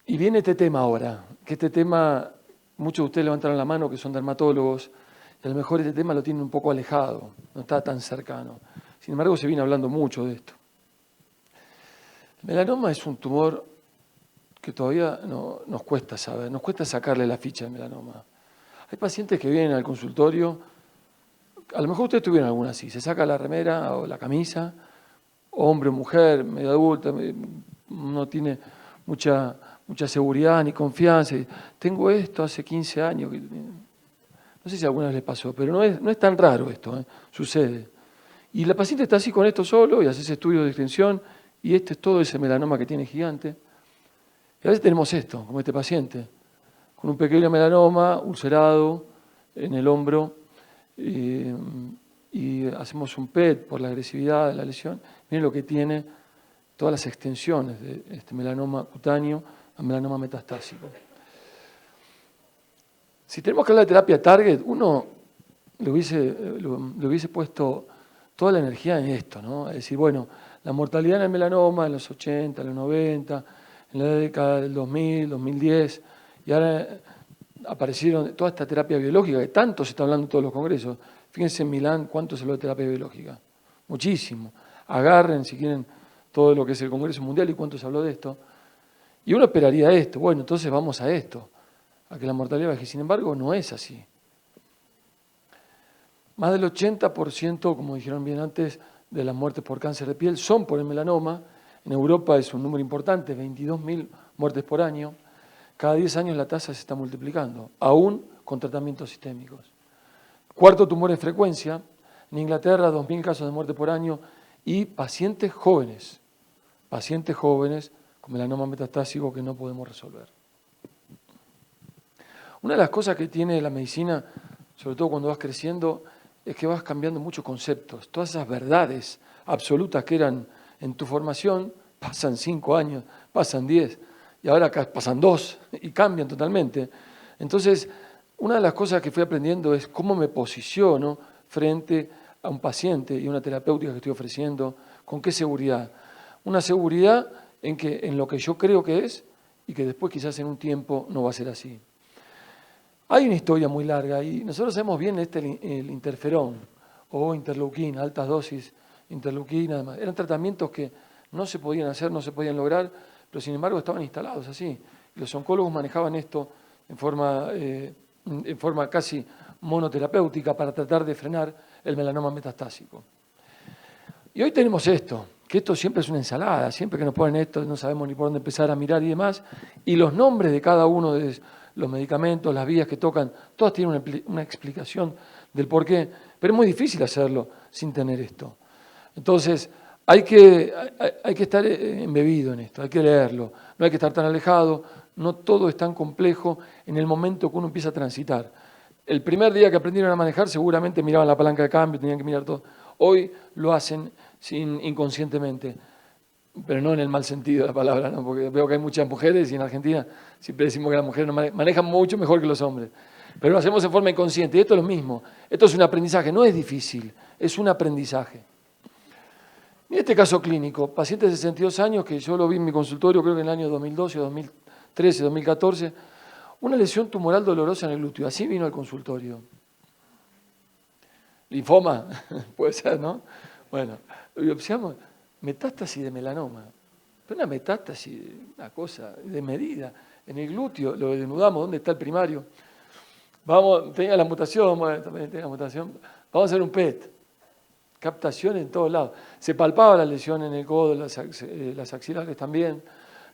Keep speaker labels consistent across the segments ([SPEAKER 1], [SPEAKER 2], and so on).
[SPEAKER 1] Y viene este tema ahora, que este tema, muchos de ustedes levantaron la mano que son dermatólogos, y a lo mejor este tema lo tienen un poco alejado, no está tan cercano. Sin embargo, se viene hablando mucho de esto. El melanoma es un tumor que todavía no, nos cuesta saber, nos cuesta sacarle la ficha al melanoma. Hay pacientes que vienen al consultorio, a lo mejor ustedes tuvieron alguna así, se saca la remera o la camisa, hombre o mujer, medio adulta, no tiene mucha seguridad ni confianza. Tengo esto hace 15 años. No sé si alguna vez les pasó, pero no es tan raro esto, sucede. Y la paciente está así con esto solo y hace estudios de extensión y este es todo ese melanoma que tiene gigante. Y a veces tenemos esto, como este paciente, con un pequeño melanoma ulcerado en el hombro y hacemos un PET por la agresividad de la lesión. Miren lo que tiene todas las extensiones de este melanoma cutáneo a melanoma metastásico. Si tenemos que hablar de terapia target, uno le hubiese puesto toda la energía en esto, ¿no? Es decir, bueno, la mortalidad en el melanoma en los 80, en los 90, en la década del 2000, 2010, y ahora aparecieron toda esta terapia biológica que tanto se está hablando en todos los congresos. Fíjense en Milán cuánto se habló de terapia biológica. Muchísimo. Agarren, si quieren, todo lo que es el Congreso Mundial y cuánto se habló de esto. Y uno esperaría esto. Bueno, entonces vamos a esto, a que la mortalidad baje. Sin embargo, no es así. Más del 80%, como dijeron bien antes, de las muertes por cáncer de piel son por el melanoma. En Europa es un número importante, 22.000 muertes por año. Cada 10 años la tasa se está multiplicando, aún con tratamientos sistémicos. Cuarto tumor en frecuencia. En Inglaterra, 2.000 casos de muerte por año y pacientes jóvenes con melanoma metastásico que no podemos resolver. Una de las cosas que tiene la medicina, sobre todo cuando vas creciendo, es que vas cambiando muchos conceptos. Todas esas verdades absolutas que eran en tu formación, pasan 5 años, pasan 10, y ahora acá pasan 2 y cambian totalmente. Entonces, una de las cosas que fui aprendiendo es cómo me posiciono frente a un paciente y una terapéutica que estoy ofreciendo, con qué seguridad. Una seguridad en lo que yo creo que es y que después quizás en un tiempo no va a ser así. Hay una historia muy larga y nosotros sabemos bien el interferón o interleuquina, altas dosis interleuquina, además. Eran tratamientos que no se podían hacer, no se podían lograr, pero sin embargo estaban instalados así. Y los oncólogos manejaban esto en forma casi monoterapéutica para tratar de frenar el melanoma metastásico. Y hoy tenemos esto, que esto siempre es una ensalada, siempre que nos ponen esto no sabemos ni por dónde empezar a mirar y demás, y los nombres de cada uno de los medicamentos, las vías que tocan, todas tienen una explicación del por qué, pero es muy difícil hacerlo sin tener esto. Entonces, hay que estar embebido en esto, hay que leerlo, no hay que estar tan alejado, no todo es tan complejo en el momento que uno empieza a transitar. El primer día que aprendieron a manejar seguramente miraban la palanca de cambio, tenían que mirar todo. Hoy lo hacen inconscientemente, pero no en el mal sentido de la palabra, ¿no? Porque veo que hay muchas mujeres y en Argentina siempre decimos que las mujeres manejan mucho mejor que los hombres. Pero lo hacemos en forma inconsciente y esto es lo mismo. Esto es un aprendizaje, no es difícil, es un aprendizaje. En este caso clínico, paciente de 62 años, que yo lo vi en mi consultorio, creo que en el año 2012, 2013, 2014, una lesión tumoral dolorosa en el glúteo. Así vino al consultorio. Linfoma, puede ser, ¿no? Bueno, lo biopsiamos, metástasis de melanoma. Pero una metástasis, una cosa de medida. En el glúteo, lo denudamos, ¿dónde está el primario? Tenía la mutación, bueno, también tenía la mutación. Vamos a hacer un PET. Captación en todos lados. Se palpaba la lesión en el codo, las axilares también.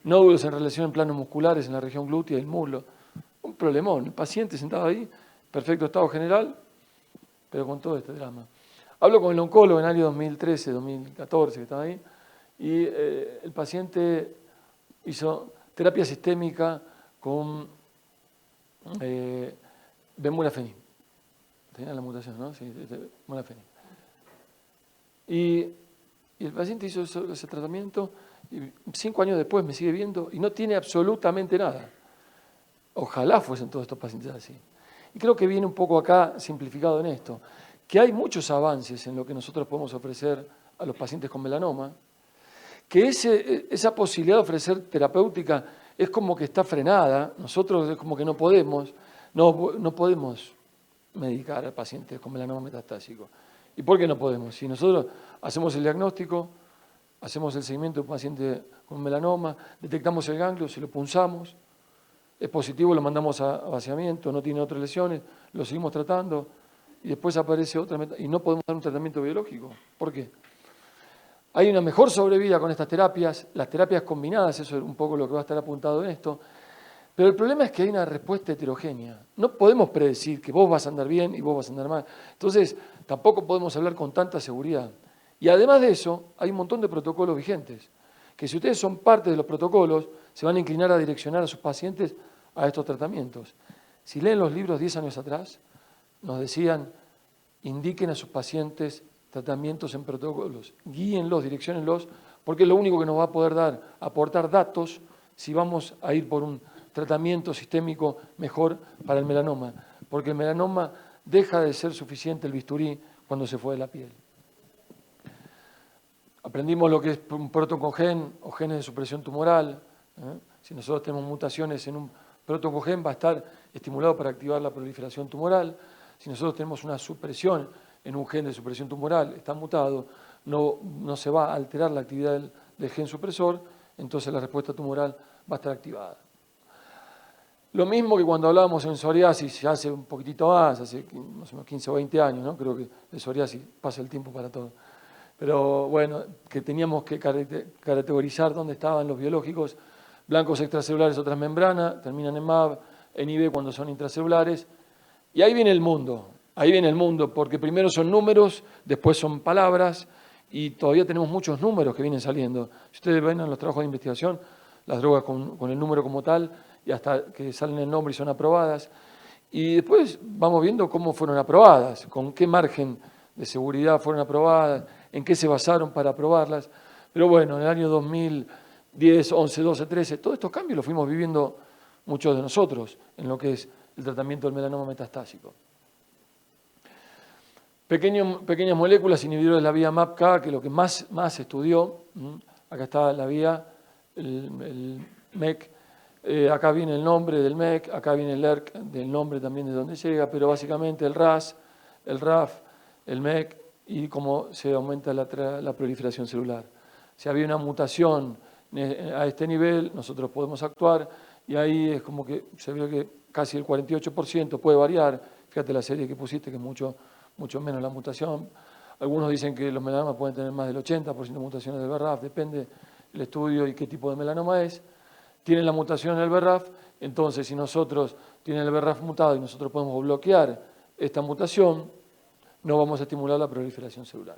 [SPEAKER 1] Nódulos en relación en planos musculares en la región glútea y el muslo. Un problemón. El paciente sentado ahí, perfecto estado general, pero con todo este drama. Hablo con el oncólogo en el año 2013, 2014, que estaba ahí, y el paciente hizo terapia sistémica con bemurafenib. Tenía la mutación, ¿no? Sí, bemurafenib. Y el paciente hizo ese tratamiento y 5 años después me sigue viendo y no tiene absolutamente nada. Ojalá fuesen todos estos pacientes así. Y creo que viene un poco acá simplificado en esto, que hay muchos avances en lo que nosotros podemos ofrecer a los pacientes con melanoma, que esa posibilidad de ofrecer terapéutica es como que está frenada, nosotros es como que no podemos medicar al paciente con melanoma metastásico. ¿Y por qué no podemos? Si nosotros hacemos el diagnóstico, hacemos el seguimiento de un paciente con melanoma, detectamos el ganglio, se lo punzamos, es positivo, lo mandamos a vaciamiento, no tiene otras lesiones, lo seguimos tratando y después aparece otra y no podemos dar un tratamiento biológico. ¿Por qué? Hay una mejor sobrevida con estas terapias, las terapias combinadas, eso es un poco lo que va a estar apuntado en esto, pero el problema es que hay una respuesta heterogénea. No podemos predecir que vos vas a andar bien y vos vas a andar mal. Entonces, tampoco podemos hablar con tanta seguridad. Y además de eso, hay un montón de protocolos vigentes, que si ustedes son parte de los protocolos, se van a inclinar a direccionar a sus pacientes a estos tratamientos. Si leen los libros 10 años atrás, nos decían, indiquen a sus pacientes tratamientos en protocolos, guíenlos, direcciónenlos, porque es lo único que nos va a poder aportar datos si vamos a ir por un tratamiento sistémico mejor para el melanoma, porque el melanoma deja de ser suficiente el bisturí cuando se fue de la piel. Aprendimos lo que es un protoncogen o genes de supresión tumoral. Si nosotros tenemos mutaciones en un protoncogen, va a estar estimulado para activar la proliferación tumoral. Si nosotros tenemos una supresión en un gen de supresión tumoral, está mutado, no se va a alterar la actividad del gen supresor, entonces la respuesta tumoral va a estar activada. Lo mismo que cuando hablábamos en psoriasis, ya hace un poquitito más, hace más o menos 15 o 20 años, ¿no? Creo que de psoriasis pasa el tiempo para todo. Pero bueno, que teníamos que categorizar dónde estaban los biológicos, blancos extracelulares o transmembrana, terminan en MAB, en IB cuando son intracelulares. Y ahí viene el mundo, porque primero son números, después son palabras, y todavía tenemos muchos números que vienen saliendo. Si ustedes ven en los trabajos de investigación, las drogas con el número como tal, y hasta que salen el nombre y son aprobadas. Y después vamos viendo cómo fueron aprobadas, con qué margen de seguridad fueron aprobadas, en qué se basaron para aprobarlas. Pero bueno, en el año 2010, 11, 12, 13, todos estos cambios los fuimos viviendo muchos de nosotros en lo que es el tratamiento del melanoma metastásico. Pequeñas moléculas inhibidores de la vía MAPK, que es lo que más se estudió. Acá está la vía, el MEK. Acá viene el nombre del MEK, acá viene el ERK, del nombre también de dónde llega, pero básicamente el RAS, el RAF, el MEK y cómo se aumenta la proliferación celular. Si había una mutación a este nivel, nosotros podemos actuar y ahí es como que se ve que casi el 48% puede variar. Fíjate la serie que pusiste, que es mucho menos la mutación. Algunos dicen que los melanomas pueden tener más del 80% de mutaciones del BRAF, depende del estudio y qué tipo de melanoma es. Tienen la mutación en el BRAF, entonces si nosotros tienen el BRAF mutado y nosotros podemos bloquear esta mutación, no vamos a estimular la proliferación celular.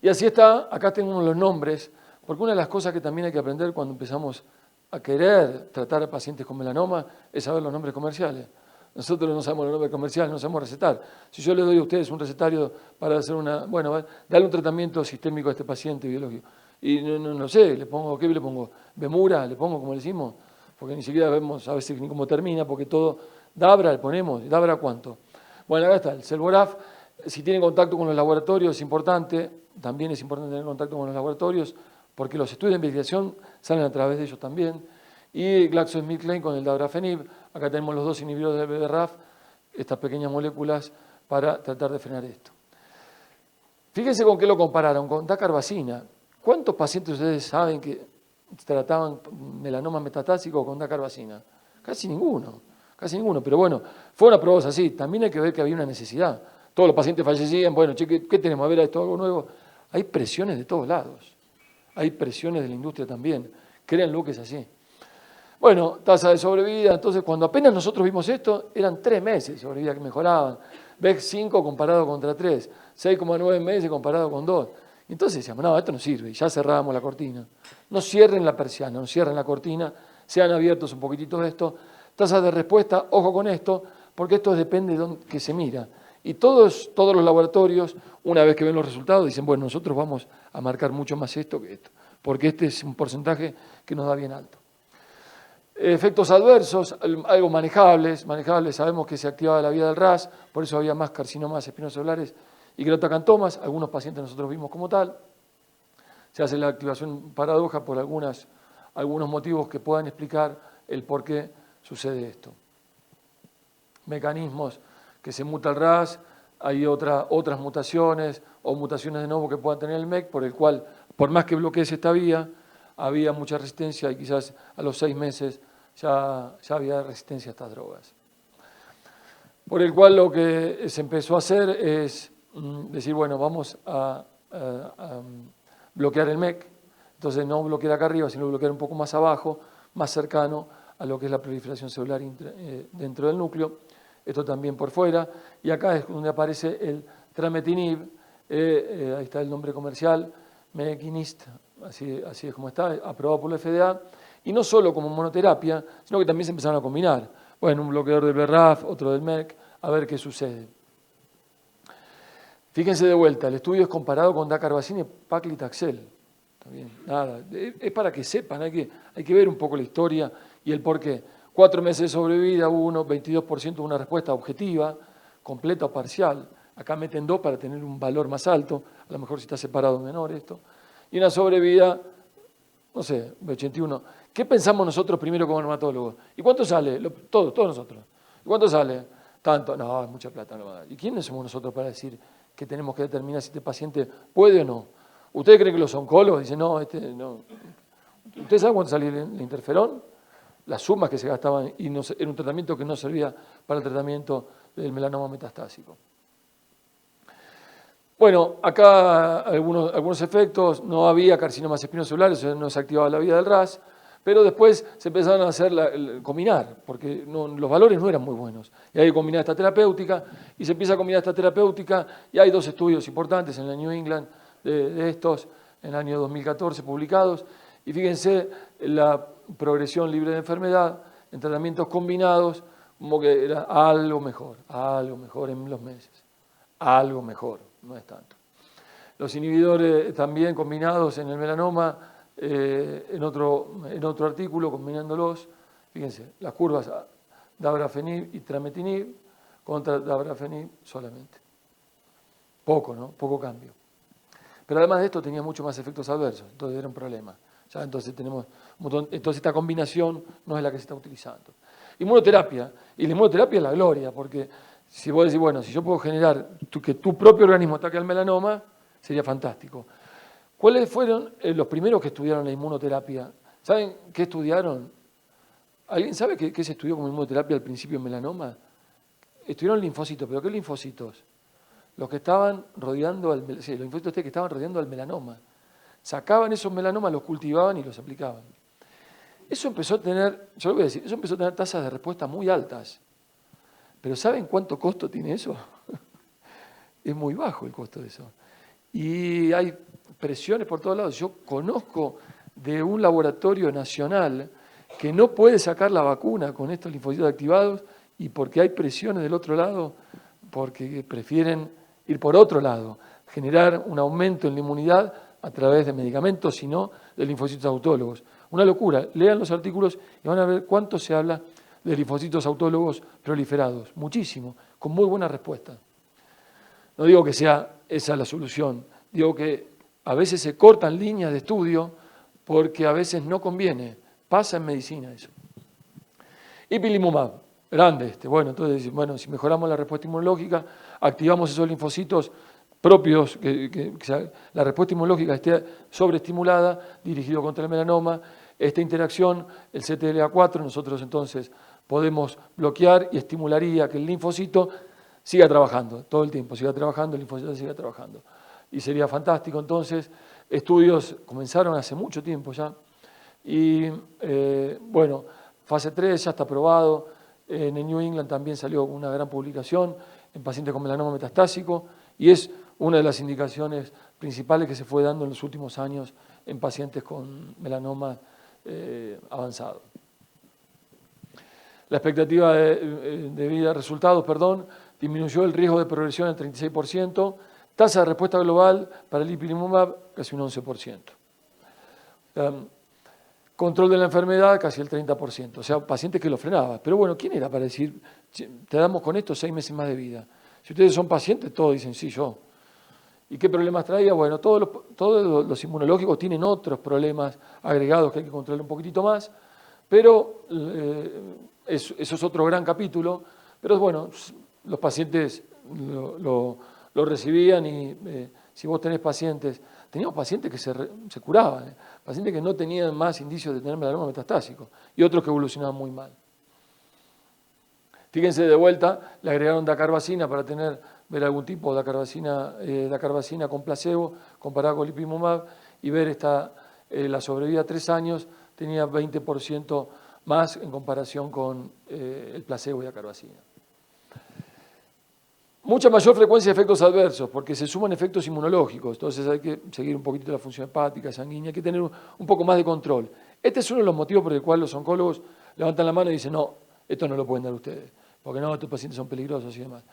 [SPEAKER 1] Y así está, acá tenemos los nombres, porque una de las cosas que también hay que aprender cuando empezamos a querer tratar a pacientes con melanoma es saber los nombres comerciales. Nosotros no sabemos los nombres comerciales, no sabemos recetar. Si yo le doy a ustedes un recetario para hacer darle un tratamiento sistémico a este paciente biológico, y no sé, ¿qué le pongo? ¿Bemura? ¿Le pongo como le decimos? Porque ni siquiera vemos a veces ni cómo termina, porque todo, Dabra le ponemos, ¿Dabra cuánto? Bueno, acá está, el Selvoraf, si tiene contacto con los laboratorios es importante, también es importante tener contacto con los laboratorios, porque los estudios de investigación salen a través de ellos también. Y GlaxoSmithKline con el Dabrafenib, acá tenemos los dos inhibidores del BRAF, estas pequeñas moléculas para tratar de frenar esto. Fíjense con qué lo compararon, con dacarbazina. ¿Cuántos pacientes ustedes saben que trataban melanoma metastásico con dacarbazina? Casi ninguno, pero bueno, fueron aprobados así. También hay que ver que había una necesidad. Todos los pacientes fallecían, bueno, che, ¿qué tenemos? A ver, esto algo nuevo. Hay presiones de todos lados, hay presiones de la industria también, créanlo que es así. Bueno, tasa de sobrevida, entonces cuando apenas nosotros vimos esto, eran 3 meses de sobrevida que mejoraban. VEX 5 comparado contra 3, 6,9 meses comparado con 2. Entonces decíamos, no, esto no sirve, y ya cerrábamos la cortina. No cierren la persiana, no cierren la cortina, sean abiertos un poquitito de esto. Tasas de respuesta, ojo con esto, porque esto depende de dónde que se mira. Y todos los laboratorios, una vez que ven los resultados, dicen, bueno, nosotros vamos a marcar mucho más esto que esto, porque este es un porcentaje que nos da bien alto. Efectos adversos, algo manejables, sabemos que se activaba la vía del RAS, por eso había más carcinomas espinocelulares y keratocantomas, algunos pacientes nosotros vimos como tal. Se hace la activación paradoja por algunas algunos motivos que puedan explicar el por qué sucede esto. Mecanismos que se muta el RAS, hay otras mutaciones o mutaciones de nuevo que puedan tener el MEC, por el cual, por más que bloquees esta vía, había mucha resistencia y quizás a los 6 meses ya había resistencia a estas drogas. Por el cual lo que se empezó a hacer es decir, bueno, vamos a bloquear el MEC, entonces no bloquear acá arriba, sino bloquear un poco más abajo, más cercano a lo que es la proliferación celular dentro del núcleo, esto también por fuera, y acá es donde aparece el trametinib, ahí está el nombre comercial, Mekinist, así es como está, aprobado por la FDA, y no solo como monoterapia, sino que también se empezaron a combinar. Bueno, un bloqueador del BRAF, otro del MEC, a ver qué sucede. Fíjense de vuelta, el estudio es comparado con dacarbazine y paclitaxel. Está bien, nada, es para que sepan, hay que ver un poco la historia y el porqué. 4 meses de sobrevida, 22% una respuesta objetiva, completa o parcial. Acá meten 2 para tener un valor más alto, a lo mejor si está separado menor esto. Y una sobrevida, no sé, 81. ¿Qué pensamos nosotros primero como dermatólogos? ¿Y cuánto sale? Todos nosotros. ¿Y cuánto sale? Tanto. No, es mucha plata. No. ¿Y quiénes somos nosotros para decir que tenemos que determinar si este paciente puede o no? ¿Ustedes creen que los oncólogos dicen, no, no? ¿Ustedes saben cuánto salía el interferón? Las sumas que se gastaban y no, era un tratamiento que no servía para el tratamiento del melanoma metastásico. Bueno, acá algunos efectos, no había carcinomas espinocelulares, o sea, no se activaba la vía del RAS, pero después se empezaron a hacer combinar, porque los valores no eran muy buenos. Y hay que combinar esta terapéutica, y se empieza a combinar esta terapéutica, y hay 2 estudios importantes en la New England de estos, en el año 2014 publicados, y fíjense la progresión libre de enfermedad en tratamientos combinados, como que era algo mejor en los meses, algo mejor, no es tanto. Los inhibidores también combinados en el melanoma, en otro artículo, combinándolos, fíjense, las curvas dabrafenib y trametinib contra dabrafenib solamente. Poco, ¿no? Poco cambio. Pero además de esto tenía mucho más efectos adversos, entonces era un problema. ¿Ya? Entonces esta combinación no es la que se está utilizando. Inmunoterapia, y la inmunoterapia es la gloria, porque si vos decís, bueno, si yo puedo generar que tu propio organismo ataque al melanoma, sería fantástico. ¿Cuáles fueron los primeros que estudiaron la inmunoterapia? ¿Saben qué estudiaron? ¿Alguien sabe qué se estudió como inmunoterapia al principio en melanoma? Estudiaron linfocitos, pero ¿qué linfocitos? Los que estaban rodeando los linfocitos que estaban rodeando al melanoma. Sacaban esos melanomas, los cultivaban y los aplicaban. Eso empezó a tener, yo lo voy a decir, eso empezó a tener tasas de respuesta muy altas. Pero ¿saben cuánto costo tiene eso? Es muy bajo el costo de eso. Y hay presiones por todos lados. Yo conozco de un laboratorio nacional que no puede sacar la vacuna con estos linfocitos activados y porque hay presiones del otro lado, porque prefieren ir por otro lado, generar un aumento en la inmunidad a través de medicamentos, sino de linfocitos autólogos. Una locura. Lean los artículos y van a ver cuánto se habla de linfocitos autólogos proliferados. Muchísimo, con muy buena respuesta. No digo que sea esa la solución, digo que a veces se cortan líneas de estudio porque a veces no conviene. Pasa en medicina eso. Ipilimumab, grande Bueno, entonces, si mejoramos la respuesta inmunológica, activamos esos linfocitos propios, que la respuesta inmunológica esté sobreestimulada, dirigido contra el melanoma, esta interacción, el CTLA4, nosotros entonces podemos bloquear y estimularía que el linfocito siga trabajando, todo el tiempo siga trabajando, el linfocito siga trabajando. Y sería fantástico, entonces, estudios comenzaron hace mucho tiempo ya, y fase 3 ya está aprobado, en el New England también salió una gran publicación en pacientes con melanoma metastásico, y es una de las indicaciones principales que se fue dando en los últimos años en pacientes con melanoma avanzado. La expectativa de vida, resultados, disminuyó el riesgo de progresión en 36%, tasa de respuesta global para el ipilimumab casi un 11%. Control de la enfermedad casi el 30%, o sea, pacientes que lo frenaban. Pero bueno, ¿quién era para decir, te damos con esto 6 meses más de vida? Si ustedes son pacientes, todos dicen, sí, yo. ¿Y qué problemas traía? Bueno, todos los inmunológicos tienen otros problemas agregados que hay que controlar un poquitito más, pero eso es otro gran capítulo. Pero bueno, los pacientes lo recibían y si vos tenés pacientes, teníamos pacientes que se curaban, pacientes que no tenían más indicios de tener melanoma metastásico y otros que evolucionaban muy mal. Fíjense, de vuelta, le agregaron dacarbazina para ver algún tipo de dacarbazina con placebo comparado con ipilimumab y ver la sobrevida a 3 años tenía 20% más en comparación con el placebo y dacarbazina. Mucha mayor frecuencia de efectos adversos, porque se suman efectos inmunológicos, entonces hay que seguir un poquito la función hepática, sanguínea, hay que tener un poco más de control. Este es uno de los motivos por el cual los oncólogos levantan la mano y dicen, no, esto no lo pueden dar ustedes, porque no, estos pacientes son peligrosos y demás.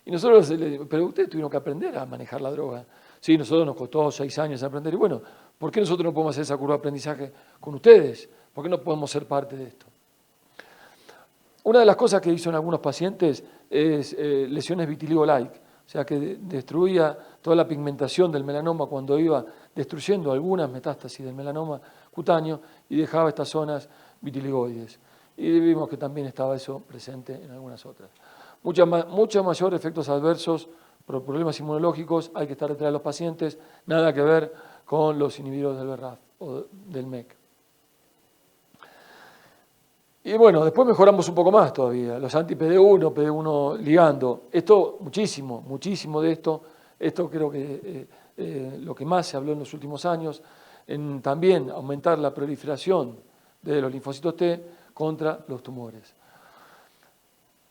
[SPEAKER 1] Y nosotros, pero ustedes tuvieron que aprender a manejar la droga. Sí, nosotros nos costó 6 años aprender, y bueno, ¿por qué nosotros no podemos hacer esa curva de aprendizaje con ustedes? ¿Por qué no podemos ser parte de esto? Una de las cosas que hizo en algunos pacientes es lesiones vitiligo-like, o sea que destruía toda la pigmentación del melanoma cuando iba destruyendo algunas metástasis del melanoma cutáneo y dejaba estas zonas vitiligoides. Y vimos que también estaba eso presente en algunas otras. Mucho mayor efectos adversos por problemas inmunológicos, hay que estar detrás de los pacientes, nada que ver con los inhibidores del BRAF o del MEK. Y bueno, después mejoramos un poco más todavía, los anti-PD1, PD1 ligando. Esto, muchísimo de esto creo que lo que más se habló en los últimos años, en también aumentar la proliferación de los linfocitos T contra los tumores.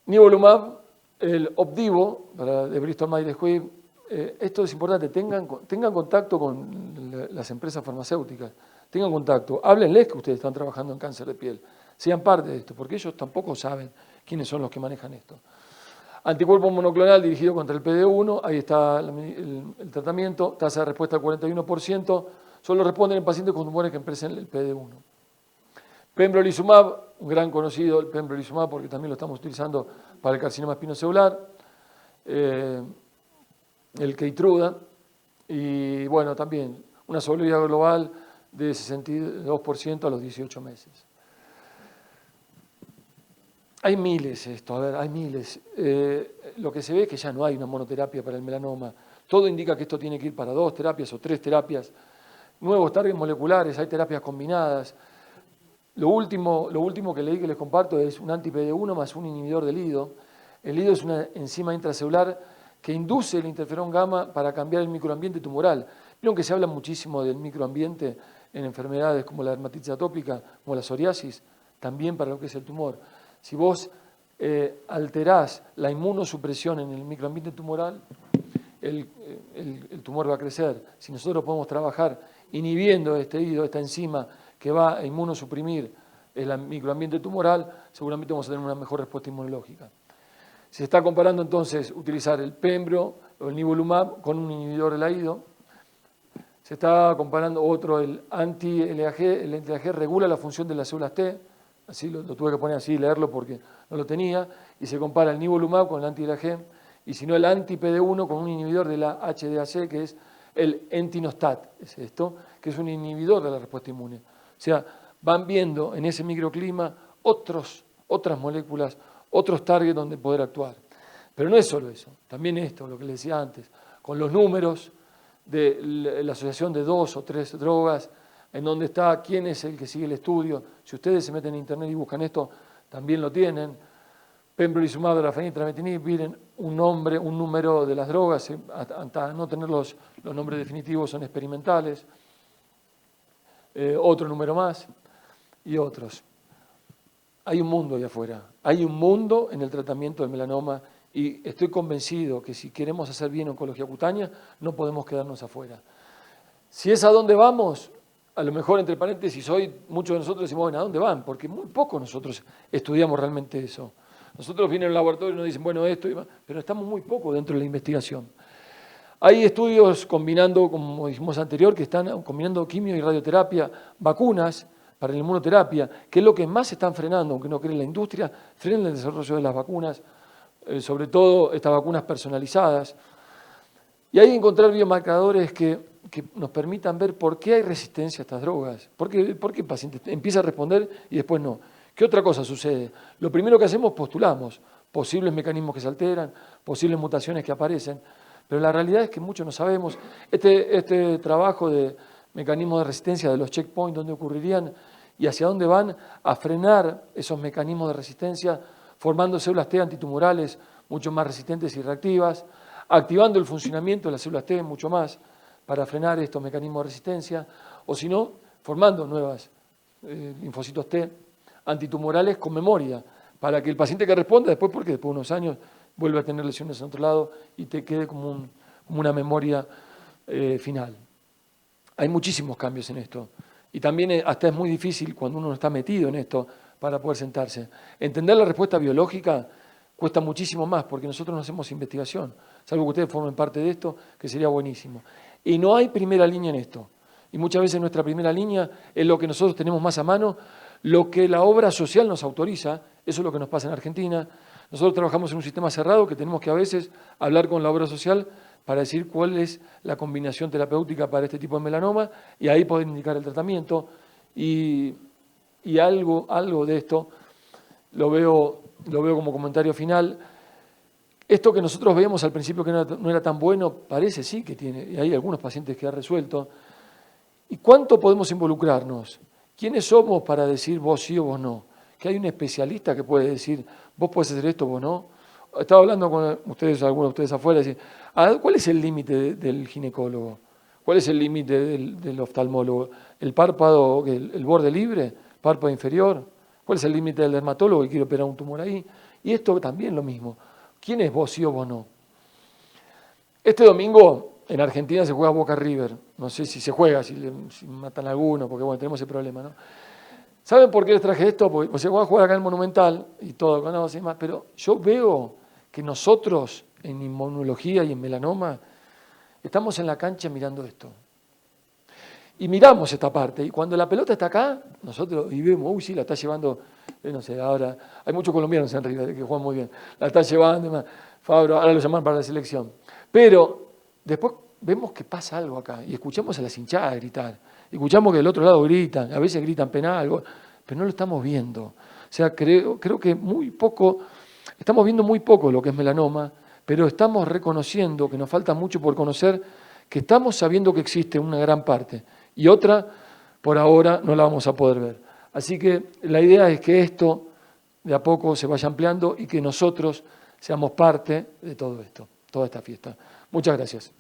[SPEAKER 1] Nivolumab, el Opdivo, de Bristol Myers Squibb, esto es importante, tengan contacto con las empresas farmacéuticas, tengan contacto, háblenles que ustedes están trabajando en cáncer de piel. Sean parte de esto, porque ellos tampoco saben quiénes son los que manejan esto. Anticuerpo monoclonal dirigido contra el PD1, ahí está el tratamiento, tasa de respuesta del 41%, solo responden en pacientes con tumores que expresen el PD1. Pembrolizumab, un gran conocido, el pembrolizumab, porque también lo estamos utilizando para el carcinoma espinocelular, el Keytruda, y bueno, también una sobrevida global de 62% a los 18 meses. Hay miles hay miles. Lo que se ve es que ya no hay una monoterapia para el melanoma. Todo indica que esto tiene que ir para 2 terapias o 3 terapias. Nuevos targets moleculares, hay terapias combinadas. Lo último que leí que les comparto es un anti-PD1 más un inhibidor del IDO. El IDO es una enzima intracelular que induce el interferón gamma para cambiar el microambiente tumoral. Vieron que se habla muchísimo del microambiente en enfermedades como la dermatitis atópica, como la psoriasis, también para lo que es el tumor. Si vos alterás la inmunosupresión en el microambiente tumoral, el tumor va a crecer. Si nosotros podemos trabajar inhibiendo esta enzima que va a inmunosuprimir el microambiente tumoral, seguramente vamos a tener una mejor respuesta inmunológica. Se está comparando entonces utilizar el Pembro o el Nivolumab con un inhibidor del IDO. Se está comparando el anti-LAG. El anti-LAG regula la función de las células T. Así lo tuve que poner así, leerlo porque no lo tenía, y se compara el Nivolumab con el anti-LAG, y si no el anti-PD1 con un inhibidor de la HDAC, que es el entinostat, es esto, que es un inhibidor de la respuesta inmune. O sea, van viendo en ese microclima otras moléculas, otros targets donde poder actuar. Pero no es solo eso, también esto, lo que les decía antes, con los números de la asociación de 2 o 3 drogas, en dónde está, quién es el que sigue el estudio. Si ustedes se meten en internet y buscan esto, también lo tienen. Pembrolizumab, dorafenib, trametinib, miren un número de las drogas, hasta no tener los nombres definitivos son experimentales. Otro número más y otros. Hay un mundo allá afuera, hay un mundo en el tratamiento del melanoma y estoy convencido que si queremos hacer bien oncología cutánea, no podemos quedarnos afuera. Si es a dónde vamos, a lo mejor, entre paréntesis, hoy muchos de nosotros decimos, bueno, ¿a dónde van? Porque muy poco nosotros estudiamos realmente eso. Nosotros vienen al laboratorio y nos dicen, bueno, esto y más, pero estamos muy poco dentro de la investigación. Hay estudios combinando, como dijimos anterior, que están combinando quimio y radioterapia, vacunas para la inmunoterapia, que es lo que más están frenando, aunque no creen la industria, frenan el desarrollo de las vacunas, sobre todo estas vacunas personalizadas. Y hay que encontrar biomarcadores que nos permitan ver por qué hay resistencia a estas drogas, por qué el paciente empieza a responder y después no. ¿Qué otra cosa sucede? Lo primero que hacemos, postulamos posibles mecanismos que se alteran, posibles mutaciones que aparecen, pero la realidad es que mucho no sabemos. Este trabajo de mecanismos de resistencia de los checkpoints, dónde ocurrirían y hacia dónde van a frenar esos mecanismos de resistencia, formando células T antitumorales mucho más resistentes y reactivas, activando el funcionamiento de las células T mucho más para frenar estos mecanismos de resistencia, o si no, formando nuevas linfocitos T antitumorales con memoria, para que el paciente que responda después, porque después de unos años vuelve a tener lesiones en otro lado y te quede como una memoria final. Hay muchísimos cambios en esto. Y también hasta es muy difícil cuando uno no está metido en esto para poder sentarse. Entender la respuesta biológica cuesta muchísimo más porque nosotros no hacemos investigación. Salvo que ustedes formen parte de esto, que sería buenísimo. Y no hay primera línea en esto. Y muchas veces nuestra primera línea es lo que nosotros tenemos más a mano, lo que la obra social nos autoriza. Eso es lo que nos pasa en Argentina. Nosotros trabajamos en un sistema cerrado que tenemos que a veces hablar con la obra social para decir cuál es la combinación terapéutica para este tipo de melanoma y ahí poder indicar el tratamiento. Y algo de esto lo veo como comentario final. Esto que nosotros veíamos al principio que no era tan bueno, parece sí que tiene, y hay algunos pacientes que ha resuelto. ¿Y cuánto podemos involucrarnos? ¿Quiénes somos para decir vos sí o vos no? Que hay un especialista que puede decir, vos podés hacer esto, vos no. Estaba hablando con ustedes, algunos de ustedes afuera, y decir, ¿cuál es el límite del ginecólogo? ¿Cuál es el límite del oftalmólogo? ¿El párpado, el borde libre? ¿Párpado inferior? ¿Cuál es el límite del dermatólogo que quiere operar un tumor ahí? Y esto también lo mismo. ¿Quién es vos sí o vos no? Este domingo en Argentina se juega Boca River. No sé si se juega, si matan a alguno, porque bueno, tenemos ese problema, ¿no? ¿Saben por qué les traje esto? Porque se va a jugar acá en el Monumental y todo, pero yo veo que nosotros en inmunología y en melanoma estamos en la cancha mirando esto. Y miramos esta parte, y cuando la pelota está acá, nosotros y vemos, uy, sí, la está llevando, no sé, ahora, hay muchos colombianos en River que juegan muy bien, la está llevando, Fabro, ahora lo llaman para la selección. Pero después vemos que pasa algo acá, y escuchamos a las hinchadas gritar, escuchamos que del otro lado gritan, a veces gritan penal, pero no lo estamos viendo. O sea, creo que muy poco, estamos viendo muy poco lo que es melanoma, pero estamos reconociendo que nos falta mucho por conocer, que estamos sabiendo que existe una gran parte, y otra, por ahora, no la vamos a poder ver. Así que la idea es que esto de a poco se vaya ampliando y que nosotros seamos parte de todo esto, toda esta fiesta. Muchas gracias.